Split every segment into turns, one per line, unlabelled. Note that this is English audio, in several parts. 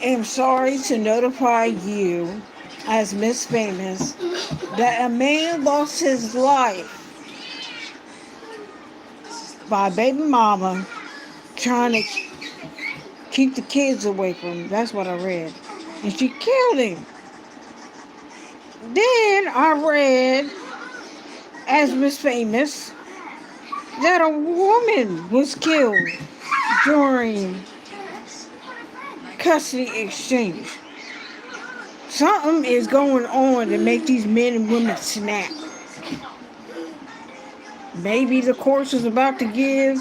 am sorry to notify you, as Miss Famous, that a man lost his life by a baby mama trying to keep the kids away from him. That's what I read. And she killed him. Then I read, as Miss Famous, that a woman was killed during custody exchange. Something is going on to make these men and women snap. Maybe the courts is about to give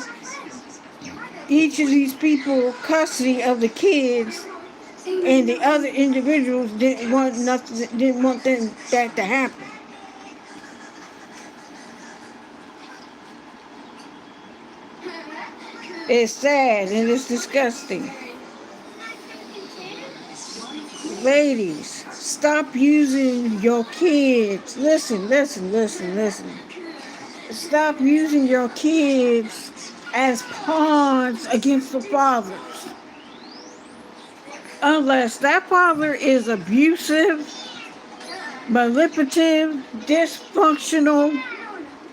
each of these people custody of the kids, and the other individuals didn't want that to happen. It's sad and it's disgusting. Ladies, stop using your kids. Listen. Stop using your kids as pawns against the fathers. Unless that father is abusive, manipulative, dysfunctional,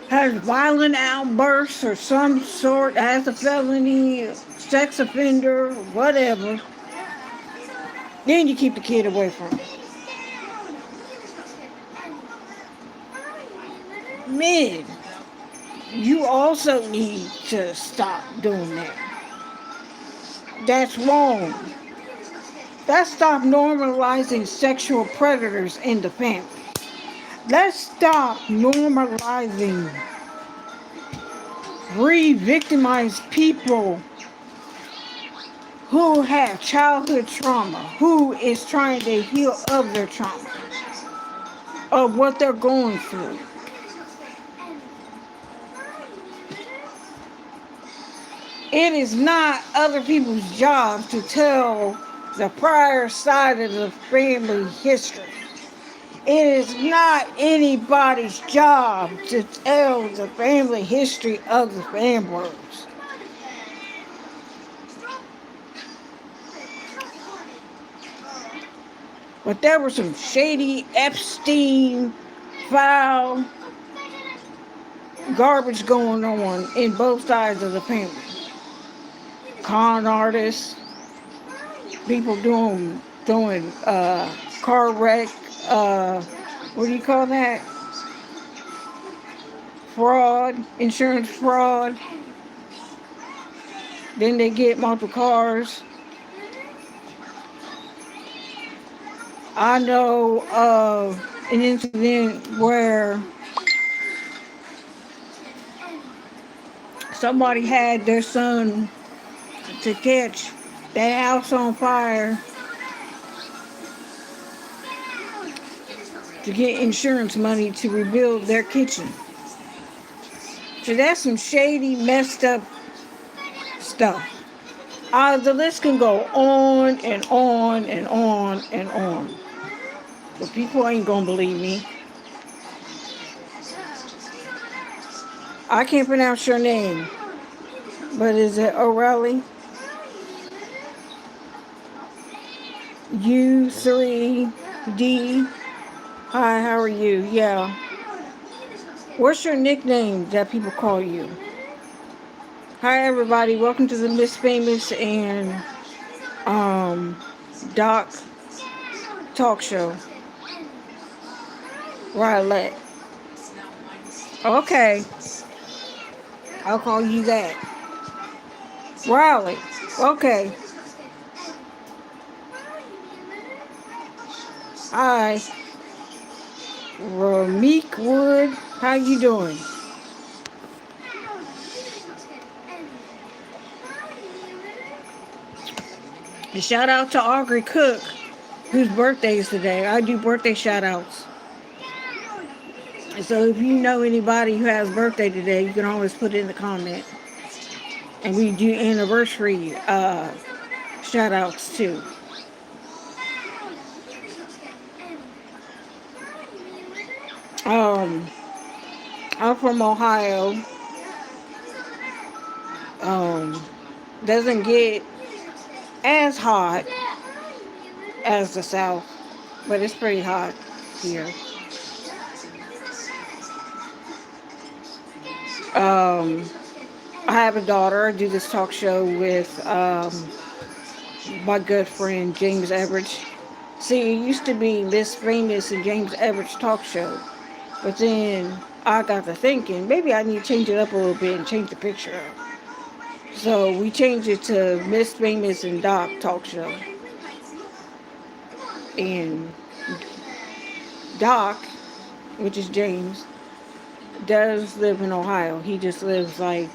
has violent outbursts or some sort, has a felony, sex offender, whatever, then you keep the kid away from him. Men, you also need to stop doing that. That's wrong. Let's stop normalizing sexual predators in the family. Let's stop normalizing re-victimized people who have childhood trauma, who is trying to heal of their trauma, of what they're going through. It is not other people's job to tell the prior side of the family history. It is not anybody's job to tell the family history of the family. But there was some shady Epstein foul garbage going on in both sides of the family. Con artists, people doing car wreck, what do you call that? Fraud, insurance fraud. Then they get multiple cars. I know of an incident where somebody had their son to catch that house on fire to get insurance money to rebuild their kitchen. So that's some shady, messed up stuff. The list can go on and on and on and on. But people ain't gonna believe me. I can't pronounce your name, but is it O'Reilly? U3D. Hi, how are you? Yeah. What's your nickname that people call you? Hi, everybody. Welcome to the Miss Famous and Doc Talkshow. Riley. Okay. I'll call you that. Riley. Okay. Hi. Rameek Wood. How you doing? And shout out to Aubrey Cook, whose birthday is today. I do birthday shout outs. So if you know anybody who has birthday today, you can always put it in the comment. And we do anniversary shout outs too. I'm from Ohio. Doesn't get as hot as the South, but it's pretty hot here. Um, I have a daughter. I do this talk show with my good friend James Everett. See, it used to be This Famous and James Everett's talk show, but then I got to thinking maybe I need to change it up a little bit and change the picture up. So we changed it to Miss Famous and Doc Talk Show. And Doc, which is James, does live in Ohio. He just lives like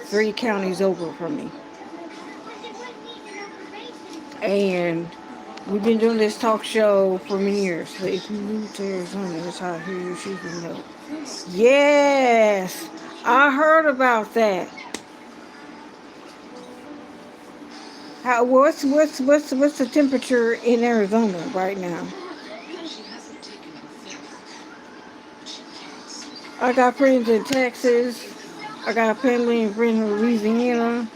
3 counties over from me. And we've been doing this talk show for many years. So if you move to Arizona, it's hot here. You should know. Yes, I heard about that. What's the temperature in Arizona right now? I got friends in Texas. I got family and friends in Louisiana,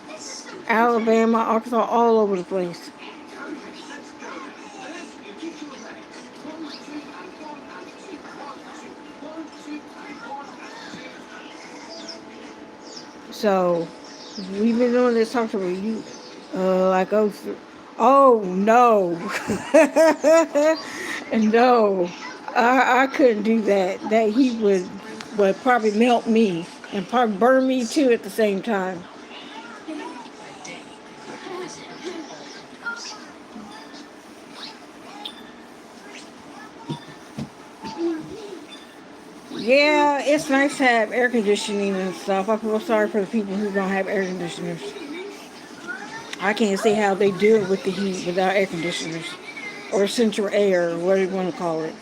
Alabama, Arkansas, all over the place. So we've been doing this talk about you, like oh no, no, I couldn't do that. That he would probably melt me and probably burn me too at the same time. Yeah, it's nice to have air conditioning and stuff. I feel sorry for the people who don't have air conditioners. I can't see how they do it with the heat without air conditioners or central air, or whatever you want to call it.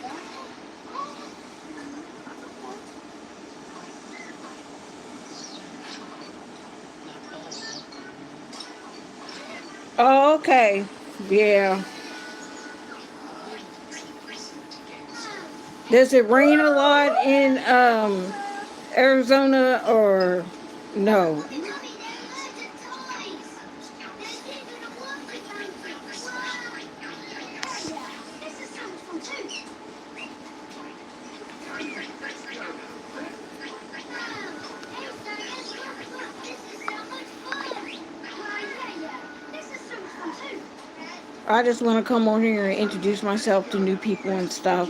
Oh, okay. Yeah. Does it rain a lot in Arizona or no? I just want to come on here and introduce myself to new people and stuff.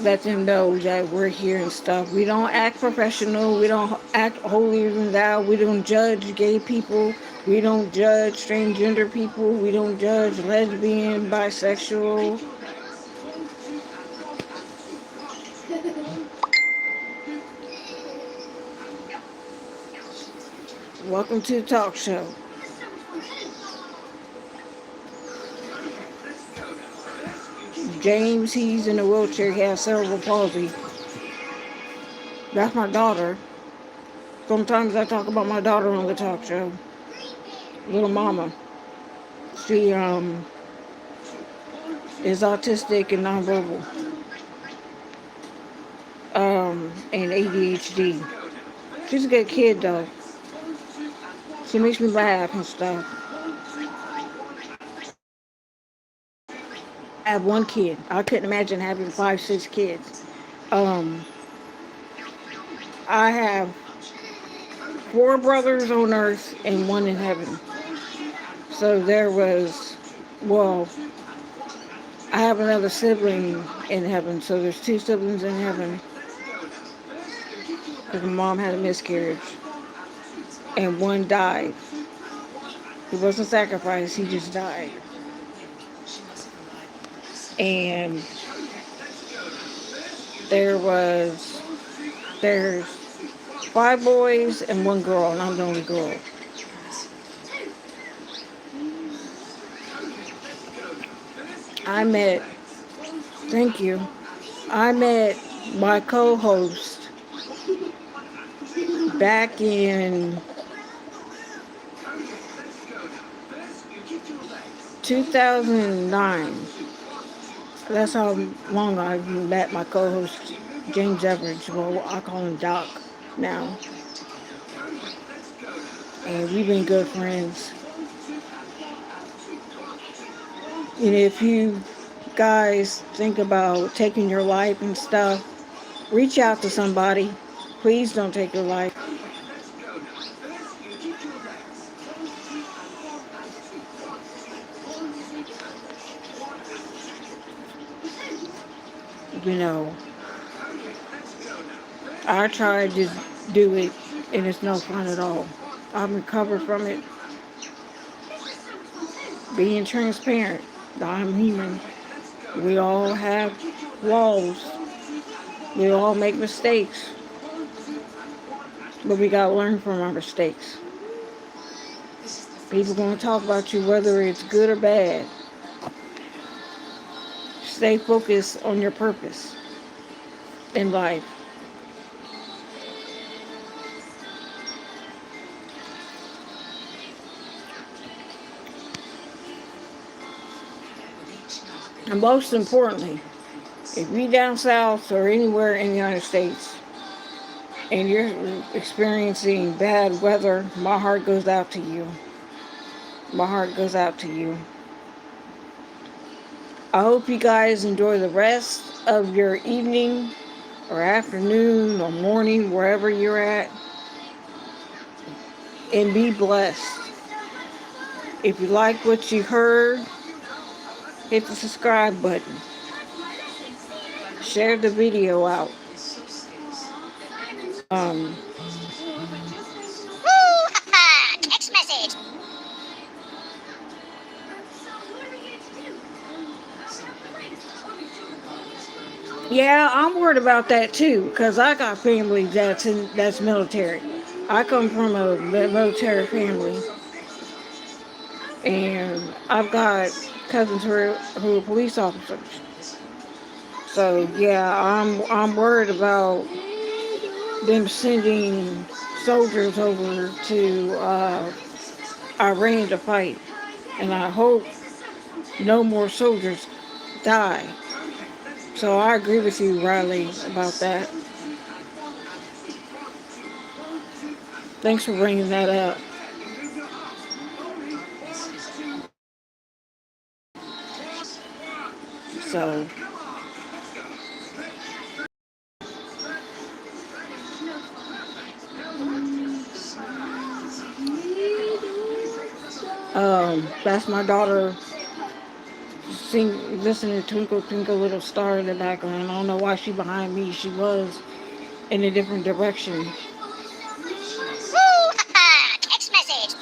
Let them know that we're here and stuff. We don't act professional. We don't act holier than thou. We don't judge gay people. We don't judge transgender people. We don't judge lesbian, bisexual. Welcome to the talk show. James, he's in a wheelchair. He has cerebral palsy. That's my daughter. Sometimes I talk about my daughter on the talk show. Little mama. She is autistic and nonverbal. And ADHD. She's a good kid though. She makes me laugh and stuff. I have one kid. I couldn't imagine having 5, 6 kids. Um, I have 4 brothers on earth and 1 in heaven. So there was, well, I have another sibling in heaven. So there's 2 siblings in heaven. Because my mom had a miscarriage. And 1 died. He wasn't sacrificed, he just died. And there's 5 boys and 1 girl, and I'm the only girl. I met, thank you, I met my co-host back in 2009. That's how long I've met my co-host, James Everett. Well, I call him Doc now. And we've been good friends. And if you guys think about taking your life and stuff, reach out to somebody. Please don't take your life. You know, I tried to do it and it's no fun at all. I'm recovered from it. Being transparent. I'm human. We all have flaws. We all make mistakes. But we gotta learn from our mistakes. People gonna talk about you whether it's good or bad. Stay focused on your purpose in life. And most importantly, if you're down south or anywhere in the United States and you're experiencing bad weather, my heart goes out to you. My heart goes out to you. I hope you guys enjoy the rest of your evening or afternoon or morning, wherever you're at, and be blessed. If you like what you heard, hit the subscribe button. Share the video out. Text message. Yeah, I'm worried about that too, cause I got family that's military. I come from a military family, and I've got cousins who are police officers. So yeah, I'm worried about them sending soldiers over to Iran to fight, and I hope no more soldiers die. So I agree with you, Riley, about that. Thanks for bringing that up. So, that's my daughter listening to Twinkle Twinkle Little Star in the background. I don't know why she behind me. She was in a different direction. Text message.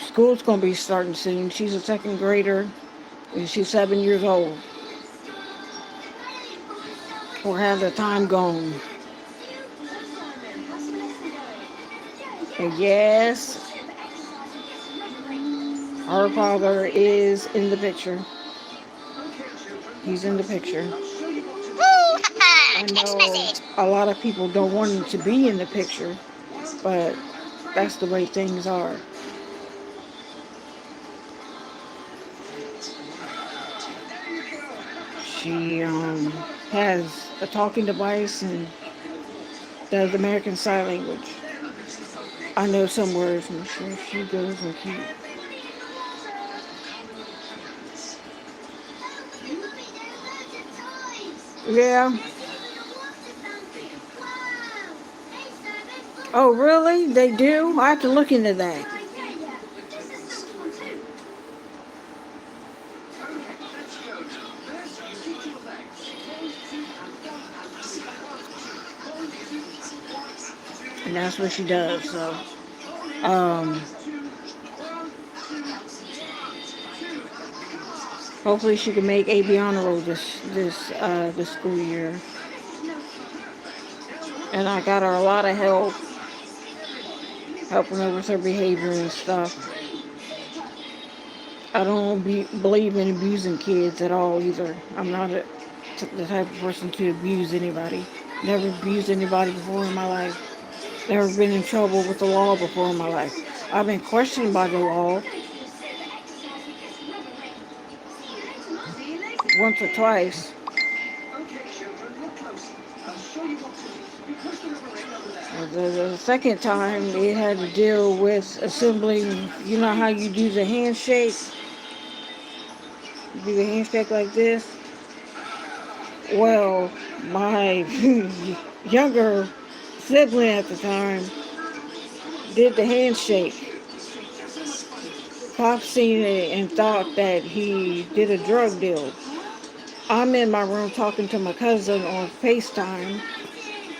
School's gonna be starting soon. She's a second grader, and she's 7 years old. Or has the time gone? And yes, our father is in the picture. He's in the picture. I know a lot of people don't want him to be in the picture, but that's the way things are. She has a talking device and does American Sign Language. I know some words, I'm sure she goes and keep. Yeah. Oh, really? They do? I have to look into that. And that's what she does. So, um, hopefully she can make AB honor roll this school year. And I got her a lot of help, helping her with her behavior and stuff. I don't believe in abusing kids at all either. I'm not the type of person to abuse anybody. Never abused anybody before in my life. Never been in trouble with the law before in my life. I've been questioned by the law once or twice. The second time, it had to deal with assembling, you know how you do the handshake? Do the handshake like this. Well, my younger sibling at the time did the handshake. Pop seen it and thought that he did a drug deal. I'm in my room talking to my cousin on FaceTime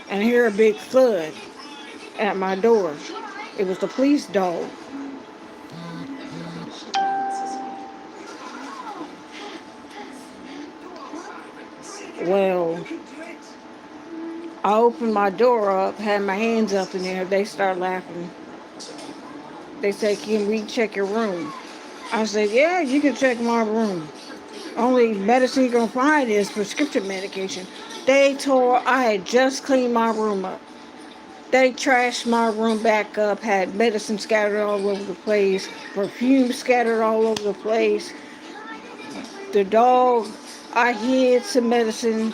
and I hear a big thud at my door. It was the police dog. Well, I opened my door up, had my hands up in there. They start laughing. They said, "Can we check your room?" I said, "Yeah, you can check my room. Only medicine you're going to find is prescription medication." They told I had just cleaned my room up. They trashed my room back up, had medicine scattered all over the place, perfume scattered all over the place. The dog, I hid some medicine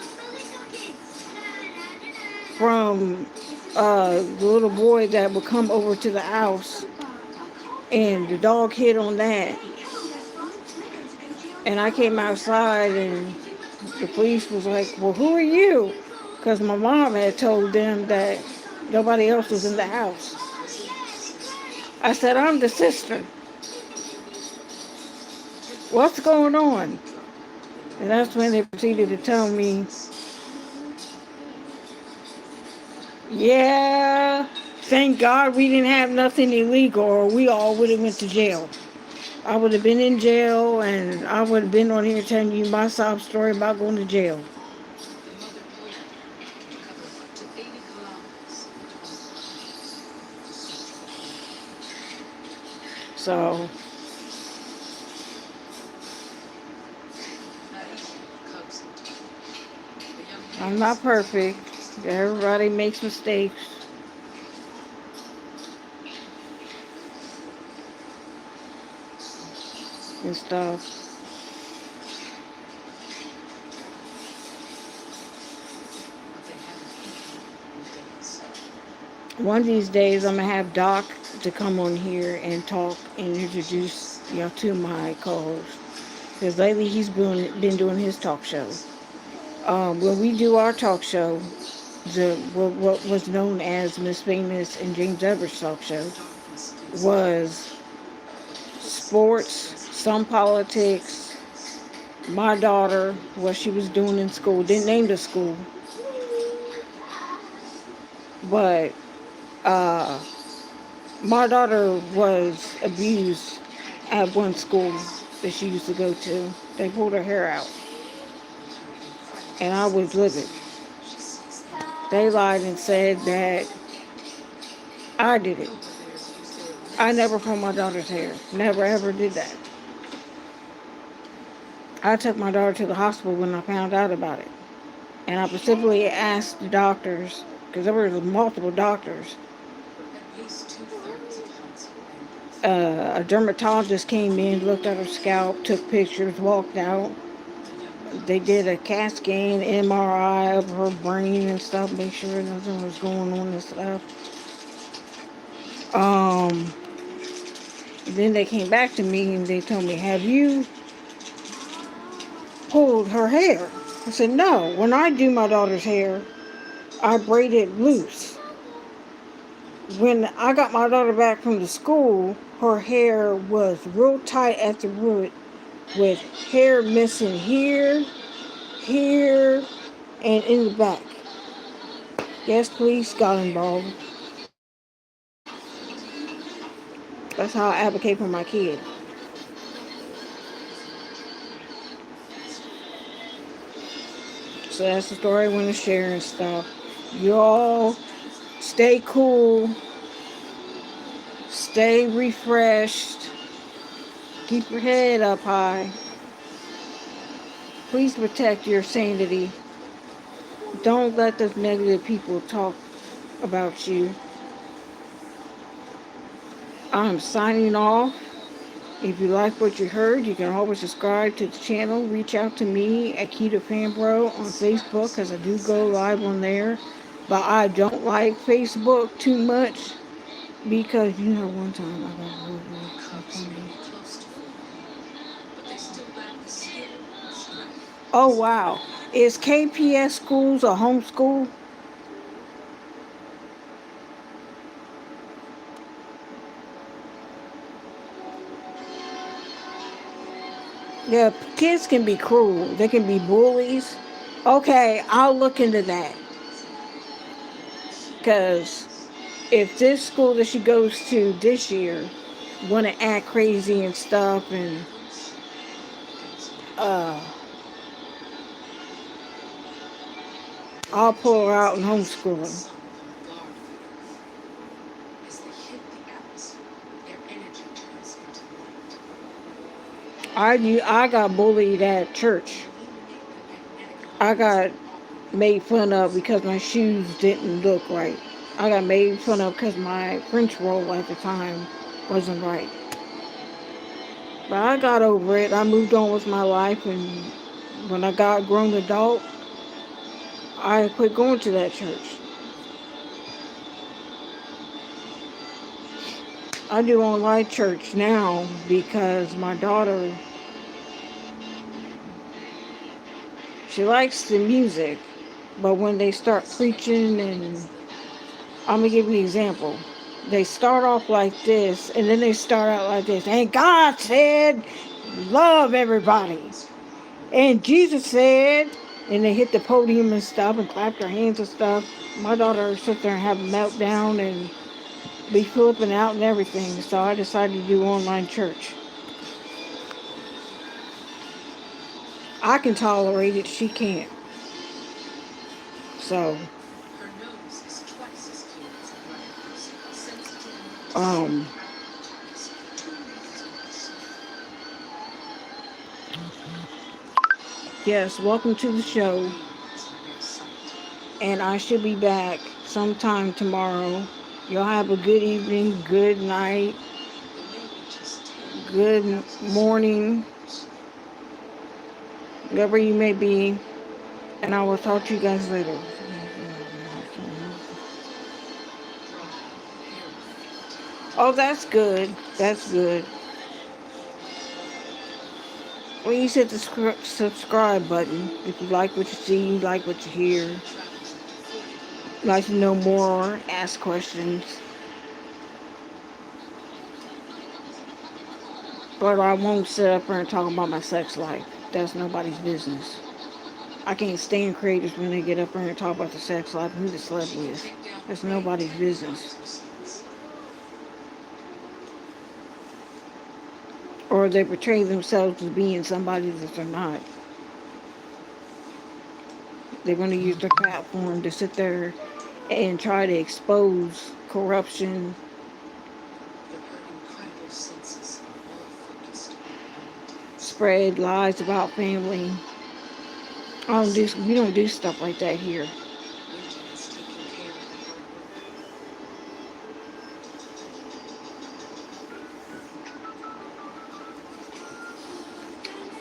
from the little boy that would come over to the house, and the dog hid on that. And I came outside, and the police was like, "Well, who are you?" Because my mom had told them that nobody else was in the house. I said, "I'm the sister. What's going on?" And that's when they proceeded to tell me, "Yeah, thank God we didn't have nothing illegal, or we all would have went to jail. I would have been in jail, and I would have been on here telling you my sob story about going to jail." So I'm not perfect. Everybody makes mistakes and stuff. One of these days, I'm gonna have Doc to come on here and talk and introduce y'all to my co-host. Because lately he's been doing his talk show. When we do our talk show, what was known as Miss Famous and James Everett's talk show was sports, some politics, my daughter, what she was doing in school. Didn't name the school, but uh, my daughter was abused at one school that she used to go to. They pulled her hair out, and I was livid. They lied and said that I did it. I never pulled my daughter's hair. Never ever did that. I took my daughter to the hospital when I found out about it. And I specifically asked the doctors, because there were multiple doctors. A dermatologist came in, looked at her scalp, took pictures, walked out. They did a CAT scan, MRI of her brain and stuff, make sure nothing was going on and stuff. Um, then they came back to me and they told me, "Have you pulled her hair?" I said, "No. When I do my daughter's hair, I braid it loose." When I got my daughter back from the school, her hair was real tight at the root with hair missing here, here, and in the back. Yes, police got involved. That's how I advocate for my kid. So that's the story I want to share and stuff. Y'all stay cool, stay refreshed, keep your head up high. Please protect your sanity. Don't let those negative people talk about you. I'm signing off. If you like what you heard, you can always subscribe to the channel. Reach out to me at Keita Fanbro on Facebook because I do go live on there. But I don't like Facebook too much because, one time I got really, really Oh, wow. Is KPS schools a homeschool? Yeah, kids can be cruel. They can be bullies. Okay, I'll look into that. Because if this school that she goes to this year want to act crazy and stuff, and uh, I'll pull her out and homeschool her. I got bullied at church. I got made fun of because my shoes didn't look right. I got made fun of because my French roll at the time wasn't right. But I got over it. I moved on with my life, and when I got a grown adult, I quit going to that church. I do online church now because my daughter, she likes the music, but when they start preaching, and I'm gonna give you an example. They start off like this, and then they start out like this. And God said, love everybody. And Jesus said, and they hit the podium and stuff and clap their hands and stuff. My daughter sit there and have a meltdown and be flipping out and everything. So I decided to do online church. I can tolerate it, she can't. So, um, yes, welcome to the show. And I should be back sometime tomorrow. Y'all have a good evening, good night, good morning, wherever you may be. And I will talk to you guys later. Oh, that's good. That's good. Please hit the subscribe button if you like what you see, you like what you hear, like to know more, ask questions. But I won't sit up here and talk about my sex life. That's nobody's business. I can't stand creators when they get up there and talk about the sex life and who the slept with. That's nobody's business. Or they portray themselves as being somebody that they're not. They want to use their platform to sit there and try to expose corruption, spread lies about family. We don't do stuff like that here.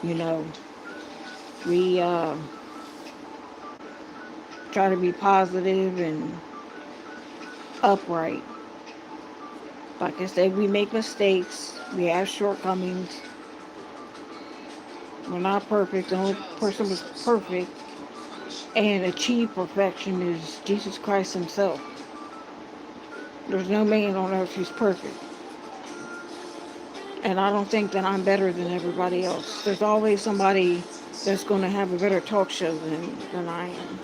You know, we try to be positive and upright. Like I said, we make mistakes. We have shortcomings. We're not perfect. The only person who's perfect and achieved perfection is Jesus Christ himself. There's no man on earth who's perfect. And I don't think that I'm better than everybody else. There's always somebody that's going to have a better talk show than I am.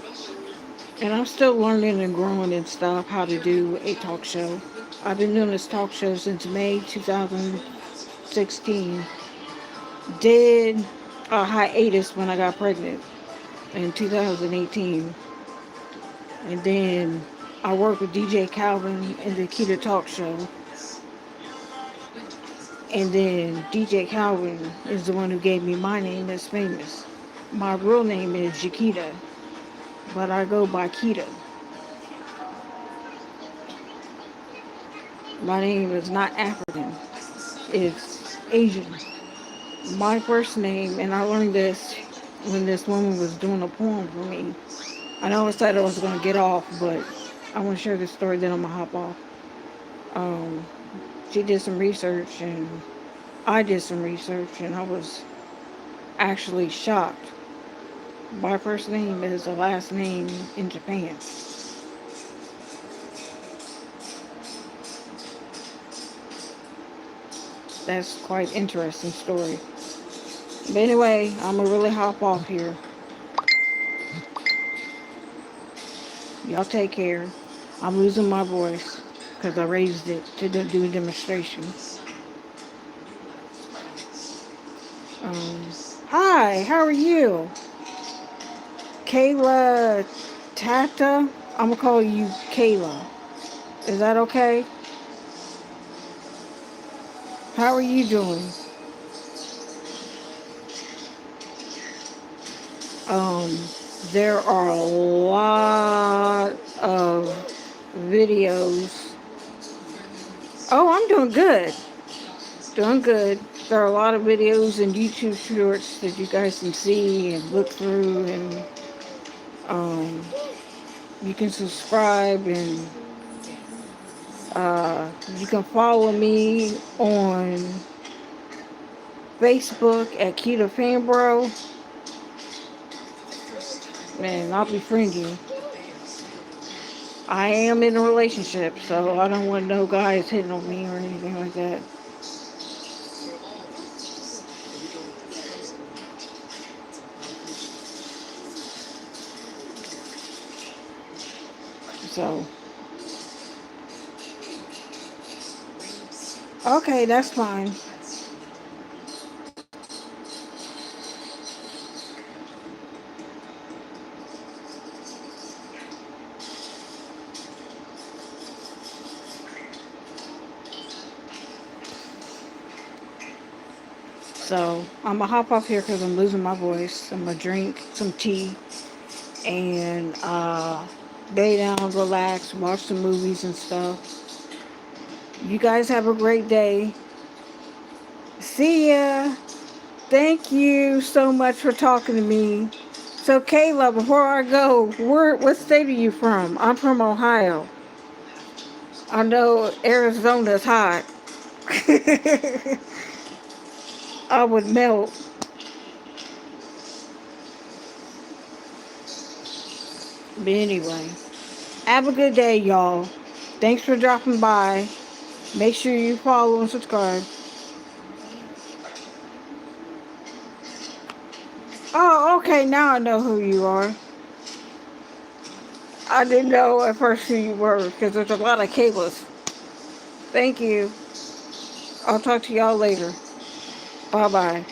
And I'm still learning and growing and stuff how to do a talk show. I've been doing this talk show since May 2016. Did a hiatus when I got pregnant in 2018. And then I worked with DJ Calvin in the Keita Talk Show. And then DJ Calvin is the one who gave me my name that's famous. My real name is Jakita, but I go by Keita. My name is not African, it's Asian. My first name, and I learned this when this woman was doing a poem for me. I know I said I was going to get off, but I want to share this story, then I'm going to hop off. She did some research, and I did some research, and I was actually shocked. My first name is the last name in Japan. That's quite interesting story. But anyway, I'm gonna really hop off here. Y'all take care. I'm losing my voice because I raised it to do a demonstration. Um, Hi, how are you? Kayla Tata? I'm gonna call you Kayla. Is that okay? How are you doing? Um, there are a lot of videos. Oh, I'm doing good. Doing good. There are a lot of videos and YouTube shorts that you guys can see and look through, and um, you can subscribe, and you can follow me on Facebook at Keto Fanbro, and I'll befriend you. I am in a relationship, so I don't want no guys hitting on me or anything like that. So, okay, that's fine. So, I'm gonna hop off here because I'm losing my voice. I'm gonna drink some tea and lay down, relax, watch some movies and stuff. You guys have a great day. See ya. Thank you so much for talking to me. So, Kayla, before I go, what state are you from? I'm from Ohio. I know Arizona's hot. I would melt. But anyway, have a good day, y'all. Thanks for dropping by. Make sure you follow and subscribe. Oh, okay, now I know who you are. I didn't know at first who you were because there's a lot of Kaylas. Thank you. I'll talk to y'all later. Bye bye.